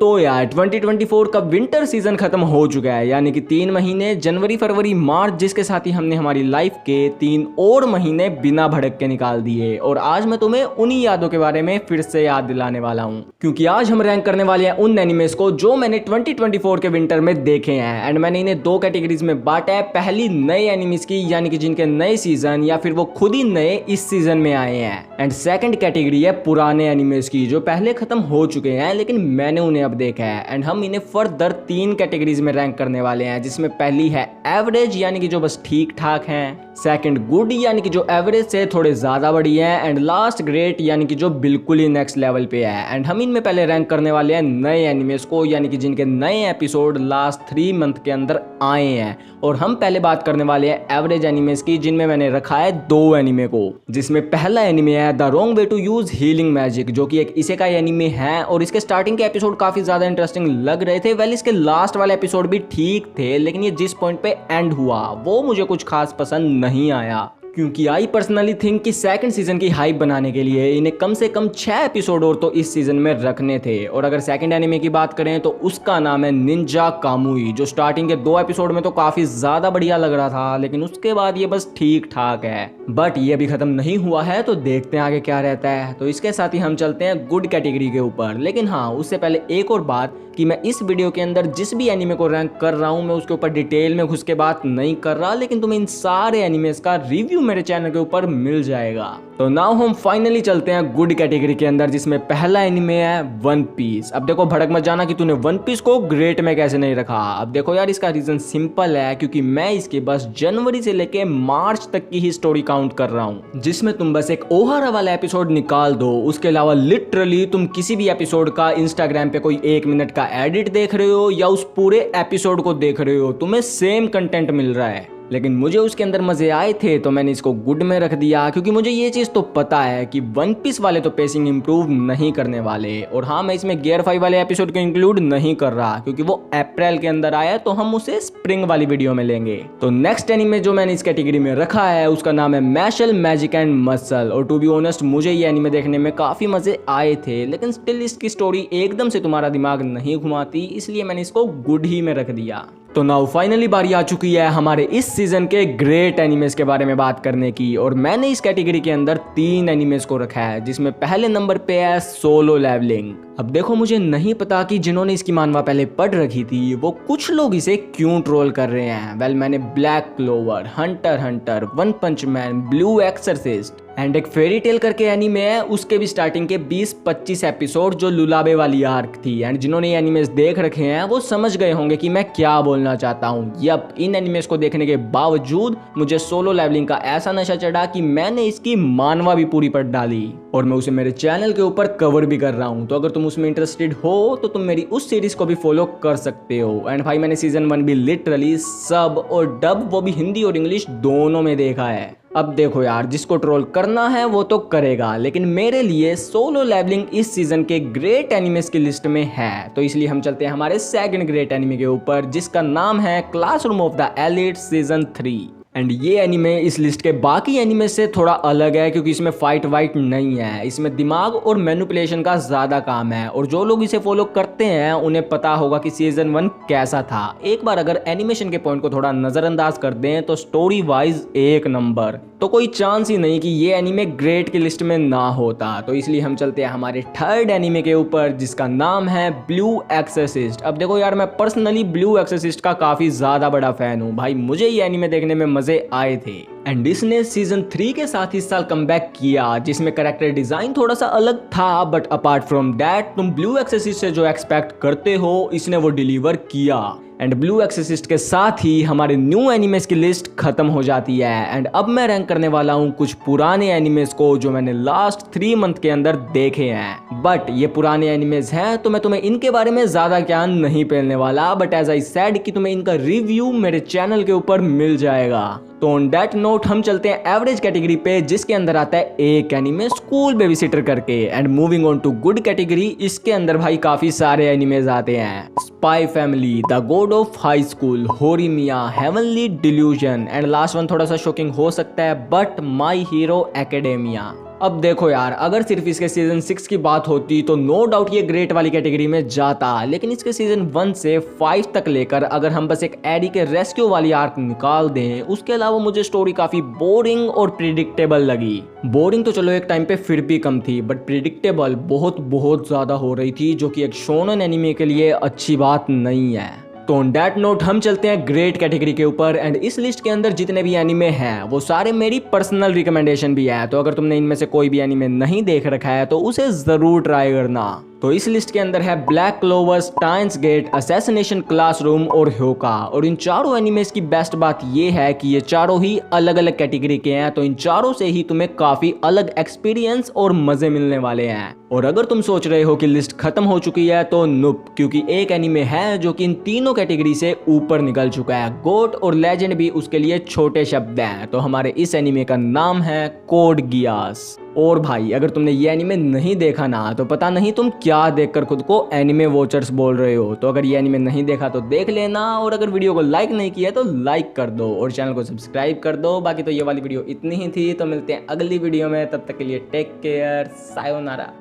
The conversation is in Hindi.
तो यार 2024 का विंटर सीजन खत्म हो चुका है, यानी कि 3 महीने जनवरी फरवरी मार्च, जिसके साथ ही हमने हमारी लाइफ के 3 और महीने बिना भड़क के निकाल दिए। और आज मैं तुम्हें उन्हीं यादों के बारे में फिर से याद दिलाने वाला हूँ, क्योंकि आज हम रैंक करने वाले हैं उन एनिमेस को जो मैंने 2024 के विंटर में देखे हैं। एंड मैंने इन्हें 2 कैटेगरीज में बांटा है। पहली नए एनिमेस की, यानी कि जिनके नए सीजन या फिर वो खुद ही नए इस सीजन में आए हैं। एंड सेकंड कैटेगरी है पुराने एनिमेस की, जो पहले खत्म हो चुके हैं लेकिन मैंने उन्हें अब देखा है। एंड हम इन्हें फर्दर 3 कैटेगरीज में रैंक करने वाले हैं, जिसमें पहली है एवरेज, यानी कि जो बस ठीक ठाक हैं। सेकंड गुड, यानी कि जो एवरेज से थोड़े ज्यादा बढ़िया है। एंड लास्ट ग्रेट, यानी कि जो बिल्कुल ही नेक्स्ट लेवल पे है। एंड हम इनमें पहले रैंक करने वाले हैं नए एनिमेस को, यानी कि जिनके नए एपिसोड लास्ट 3 मंथ के अंदर आए हैं। और हम पहले बात करने वाले हैं एवरेज एनिमेस की, जिनमें मैंने रखा है 2 एनिमे को, जिसमें पहला एनिमे है the wrong way to use healing magic, जो कि एक इसेकाई एनिमे है। और इसके स्टार्टिंग के एपिसोड काफी ज्यादा इंटरेस्टिंग लग रहे थे। वेल, इसके लास्ट वाले एपिसोड भी ठीक थे, लेकिन ये जिस पॉइंट पे एंड हुआ वो मुझे कुछ खास पसंद नहीं आया, क्योंकि आई पर्सनली थिंक कि सेकंड सीजन की हाइप बनाने के लिए इन्हें कम से कम 6 एपिसोड और तो इस सीजन में रखने थे। और अगर सेकंड एनिमे की बात करें तो उसका नाम है निंजा कामुई, जो स्टार्टिंग के 2 एपिसोड में तो काफी ज्यादा बढ़िया लग रहा था, लेकिन उसके बाद ये बस ठीक ठाक है। बट ये अभी खत्म नहीं हुआ है, तो देखते हैं आगे क्या रहता है। तो इसके साथ ही हम चलते हैं गुड कैटेगरी के ऊपर। लेकिन हाँ, उससे पहले एक और बात कि मैं इस वीडियो के अंदर जिस भी एनिमे को रैंक कर रहा हूं, मैं उसके ऊपर डिटेल में घुस के बात नहीं कर रहा, लेकिन तुम्हें इन सारे एनिमेस का रिव्यू मेरे चैनल के ऊपर मिल जाएगा। तो नाउ हम फाइनली चलते हैं गुड कैटेगरी के अंदर, जिसमें पहला एनिमे है वन पीस। अब देखो, भड़क मत जाना कि तूने वन पीस को ग्रेट में कैसे नहीं रखा। अब देखो यार, इसका रीजन सिंपल है, क्योंकि मैं इसके बस जनवरी से लेके मार्च तक की ही स्टोरी काउंट कर रहा हूँ, जिसमें तुम बस एक ओहारा वाला एपिसोड निकाल दो। उसके अलावा लिटरली तुम किसी भी एपिसोड का इंस्टाग्राम पे कोई 1 मिनट का एडिट देख रहे हो या उस पूरे एपिसोड को देख रहे हो, तुम्हें सेम कंटेंट मिल रहा है। लेकिन मुझे उसके अंदर मजे आए थे, तो मैंने इसको गुड में रख दिया, क्योंकि मुझे ये चीज तो पता है कि वन पीस वाले तो पेसिंग इंप्रूव नहीं करने वाले। और हाँ, मैं इसमें गियर 5 वाले एपिसोड को इंक्लूड नहीं कर रहा, क्योंकि वो अप्रैल के अंदर आया, तो हम उसे स्प्रिंग वाली वीडियो में लेंगे। तो नेक्स्ट एनिमे जो मैंने इस कैटेगरी में रखा है, उसका नाम है मैशल मैजिक एंड मसल। और टू बी ऑनेस्ट, मुझे ये एनिमे देखने में काफी मजे आए थे, लेकिन स्टिल इसकी स्टोरी एकदम से तुम्हारा दिमाग नहीं घुमाती, इसलिए मैंने इसको गुड ही में रख दिया। तो नाउ फाइनली बारी आ चुकी है हमारे इस सीजन के ग्रेट एनिमेस के बारे में बात करने की। और मैंने इस कैटेगरी के अंदर 3 एनिमेस को रखा है, जिसमें पहले नंबर पे है सोलो लेवलिंग। अब देखो, मुझे नहीं पता कि जिन्होंने इसकी मानवा पहले पढ़ रखी थी वो कुछ लोग इसे क्यों ट्रोल कर रहे हैं। वेल, मैंने black clover, hunter hunter, one punch man, blue exorcist and एक फेरी टेल करके एनीमे है, उसके भी स्टार्टिंग के 20-25 एपिसोड जो लुलाबे वाली आर्क थी। एंड जिन्होंने ये एनिमेस देख रखे हैं वो समझ गए होंगे कि मैं क्या बोलना चाहता हूँ। यप, इन एनिमेस को देखने के बावजूद मुझे सोलो लेवलिंग का ऐसा नशा चढ़ा कि मैंने इसकी मानवा भी पूरी पढ़ डाली, और मैं उसे मेरे चैनल के ऊपर कवर भी कर रहा हूँ। तो अगर तुम उसमें इंटरेस्टेड हो तो तुम मेरी उस सीरीज को भी फॉलो कर सकते हो। एंड भाई, मैंने सीजन 1 भी लिटरली सब और डब, वो भी हिंदी और इंग्लिश दोनों में देखा है। अब देखो यार, जिसको ट्रोल करना है वो तो करेगा, लेकिन मेरे लिए सोलो लेवलिंग इस सीजन के ग्रेट एनिमेस की लिस्ट में है। तो इसलिए हम चलते हैं हमारे सेकंड ग्रेट एनिमे के ऊपर, जिसका नाम है classroom of the elite season 3। And ये एनिमे इस लिस्ट के बाकी एनिमे से थोड़ा अलग है, क्योंकि इसमें फाइट वाइट नहीं है, इसमें दिमाग और मैनिपुलेशन का ज्यादा काम है। और जो लोग इसे फॉलो करते हैं उन्हें पता होगा कि सीजन 1 कैसा था। एक बार अगर एनिमेशन के पॉइंट को थोड़ा नजरअंदाज कर दें तो स्टोरी वाइज एक नंबर, तो कोई चांस ही नहीं कि ये एनिमे ग्रेट की लिस्ट में ना होता। तो इसलिए हम चलते हैं हमारे थर्ड एनिमे के ऊपर, जिसका नाम है ब्लू एक्सरसिस्ट। अब देखो यार, मैं पर्सनली ब्लू एक्सरसिस्ट का काफी ज्यादा बड़ा फैन हूँ भाई, मुझे ये एनिमे देखने में मजे आए थे। एंड इसने सीजन 3 के साथ इस साल कमबैक किया, जिसमें कैरेक्टर डिजाइन थोड़ा सा अलग था, बट अपार्ट फ्रॉम दैट तुम ब्लू एक्सरसिस्ट से जो एक्सपेक्ट करते हो, इसने वो डिलीवर किया। एंड ब्लू एक्सरसिस्ट के साथ ही हमारे न्यू एनिमेस की लिस्ट खत्म हो जाती है। एंड अब मैं रैंक करने वाला हूँ कुछ पुराने एनिमेस को जो मैंने लास्ट 3 मंथ के अंदर देखे हैं। बट ये पुराने एनिमेस हैं, तो मैं तुम्हें इनके बारे में ज्यादा ज्ञान नहीं फैलने वाला, बट एज आई सेड कि तुम्हें इनका रिव्यू मेरे चैनल के ऊपर मिल जाएगा। तो ऑन दैट नोट हम चलते हैं एवरेज कैटेगरी पे, जिसके अंदर आता है एक एनिमे स्कूल बेबीसिटर करके। And moving on to good category, इसके अंदर भाई काफी सारे एनिमेज आते हैं। Spy family, the god of high school, Horimiya, heavenly delusion, and last one थोड़ा सा शॉकिंग हो सकता है, बट माई हीरो एकेडेमिया। अब देखो यार, अगर सिर्फ इसके सीजन 6 की बात होती तो नो डाउट ये ग्रेट वाली कैटेगरी में जाता, लेकिन इसके सीजन 1 से 5 तक लेकर अगर हम बस एक एडी के रेस्क्यू वाली आर्क निकाल दें, उसके अलावा मुझे स्टोरी काफी बोरिंग और प्रिडिक्टेबल लगी। बोरिंग तो चलो एक टाइम पे फिर भी कम थी, बट प्रिडिक्टेबल बहुत बहुत ज्यादा हो रही थी, जो कि एक शोनन एनिमे के लिए अच्छी बात नहीं है। तो ऑन दैट नोट हम चलते हैं ग्रेट कैटेगरी के ऊपर, एंड इस लिस्ट के अंदर जितने भी एनिमे हैं वो सारे मेरी पर्सनल रिकमेंडेशन भी है। तो अगर तुमने इनमें से कोई भी एनिमे नहीं देख रखा है तो उसे जरूर ट्राई करना। तो इस लिस्ट के अंदर है Black Clover, Steins Gate, Assassination Classroom और ह्योका। और इन चारों एनिमेस की बेस्ट बात ये है कि ये चारों ही अलग अलग कैटेगरी के हैं, तो इन चारों से ही तुम्हें काफी अलग एक्सपीरियंस और मजे मिलने वाले हैं। और अगर तुम सोच रहे हो कि लिस्ट खत्म हो चुकी है तो नुप, क्योंकि एक एनिमे है जो कि इन तीनों कैटेगरी से ऊपर निकल चुका है। गोट और लेजेंड भी उसके लिए छोटे शब्द हैं। तो हमारे इस एनिमे का नाम है कोड गियास। और भाई अगर तुमने ये एनिमे नहीं देखा ना, तो पता नहीं तुम क्या देखकर खुद को एनिमे वॉचर्स बोल रहे हो। तो अगर ये एनिमे नहीं देखा तो देख लेना, और अगर वीडियो को लाइक नहीं किया तो लाइक कर दो और चैनल को सब्सक्राइब कर दो। बाकी तो ये वाली वीडियो इतनी ही थी, तो मिलते हैं अगली वीडियो में, तब तक के लिए टेक केयर, सायोनारा।